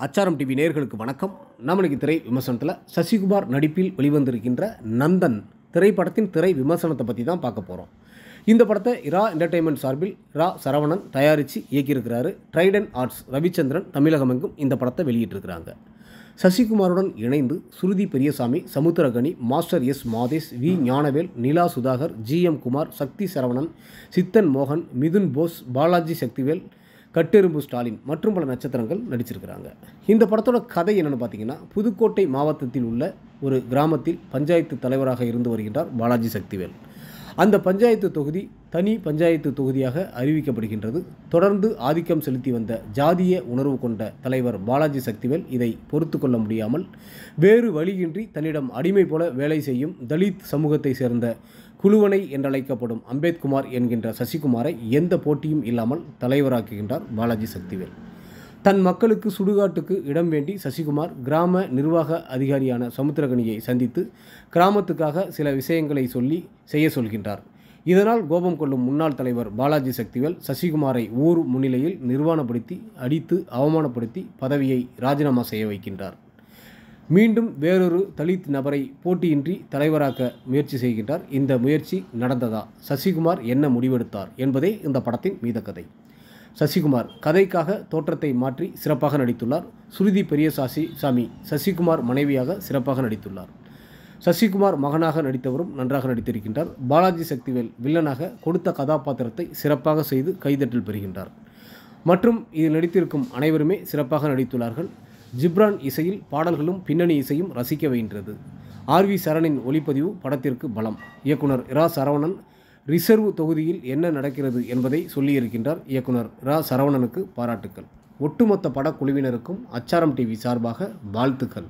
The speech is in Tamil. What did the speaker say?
அச்சாரம் டிவி நேயர்களுக்கு வணக்கம். நம்ம இன்னைக்கு திரை விமர்சனத்தில் சசிகுமார் நடிப்பில் வெளிவந்திருக்கின்ற நந்தன் திரைப்படத்தின் திரை விமர்சனத்தை பற்றி தான் பார்க்க போகிறோம். இந்த படத்தை இரா என்டர்டெயின்மெண்ட் சார்பில் ரா சரவணன் தயாரித்து இயக்கியிருக்கிறாரு. ட்ரைடன் ஆர்ட்ஸ் ரவிச்சந்திரன் தமிழகமெங்கும் இந்த படத்தை வெளியிட்டிருக்கிறாங்க. சசிகுமாருடன் இணைந்து Shruthi Periyasamy, Samuthirakani, master S Madhesh, V Gnanavel, Nila Sudhakar, G M. Kumar, Sakthi Saravanan, Siddhan மோகன், மிதுன் போஸ், பாலாஜி சக்திவேல், கட்டெரும்பு ஸ்டாலின் மற்றும் பல நட்சத்திரங்கள் நடிச்சிருக்கிறாங்க. இந்த படத்தோட கதை என்னென்னு பார்த்தீங்கன்னா, புதுக்கோட்டை மாவட்டத்தில் உள்ள ஒரு கிராமத்தில் பஞ்சாயத்து தலைவராக இருந்து வருகின்றார் பாலாஜி சக்திவேல். அந்த பஞ்சாயத்து தொகுதி தனி பஞ்சாயத்து தொகுதியாக அறிவிக்கப்படுகின்றது. தொடர்ந்து ஆதிக்கம் செலுத்தி வந்த ஜாதிய உணர்வு கொண்ட தலைவர் பாலாஜி சக்திவேல் இதை பொறுத்து கொள்ள முடியாமல் வேறு வழியின்றி தன்னிடம் அடிமை போல வேலை செய்யும் தலித் சமூகத்தை சேர்ந்த குழுவனை என்றழைக்கப்படும் அம்பேத்குமார் என்கின்ற சசிகுமாரை எந்த போட்டியும் இல்லாமல் தலைவராக்குகின்றார் பாலாஜி சக்திவேல். தன் மக்களுக்கு சுடுகாட்டுக்கு இடம் வேண்டி சசிகுமார் கிராம நிர்வாக அதிகாரியான சமுத்திரகனியை சந்தித்து கிராமத்துக்காக சில விஷயங்களை செய்ய சொல்கின்றார். இதனால் கோபம் கொள்ளும் முன்னாள் தலைவர் பாலாஜி சக்திவேல் சசிகுமாரை ஊர் முன்னிலையில் நிர்வாணப்படுத்தி அடித்து அவமானப்படுத்தி பதவியை ராஜினாமா செய்ய வைக்கின்றார். மீண்டும் வேறொரு தலித் நபரை போட்டியின்றி தலைவராக்க முயற்சி செய்கின்றார். இந்த முயற்சி நடந்ததா? சசிகுமார் என்ன முடிவெடுத்தார் என்பதே இந்த படத்தின் மீத கதை. சசிகுமார் கதைக்காக தோற்றத்தை மாற்றி சிறப்பாக நடித்துள்ளார். சுருதி பெரியசாமி சசிகுமார் மனைவியாக சிறப்பாக நடித்துள்ளார். சசிகுமார் மகனாக நடித்தவரும் நன்றாக நடித்திருக்கின்றார். பாலாஜி சக்திவேல் வில்லனாக கொடுத்த கதாபாத்திரத்தை சிறப்பாக செய்து கைதட்டல் பெறுகின்றார். மற்றும் இதில் நடித்திருக்கும் அனைவருமே சிறப்பாக நடித்துள்ளார்கள். ஜிப்ரான் இசையில் பாடல்களும் பின்னணி இசையும் ரசிக்க வைக்கின்றது. ஆர்.வி. சரணின் ஒளிப்பதிவு படத்திற்கு பலம். இயக்குனர் இரா சரவணன் ரிசர்வ் தொகுதியில் என்ன நடக்கிறது என்பதை சொல்லியிருக்கின்றார். இயக்குனர் இரா சரவணனுக்கு பாராட்டுக்கள். ஒட்டுமொத்த படக்குழுவினருக்கும் அச்சாரம் டிவி சார்பாக வாழ்த்துக்கள்.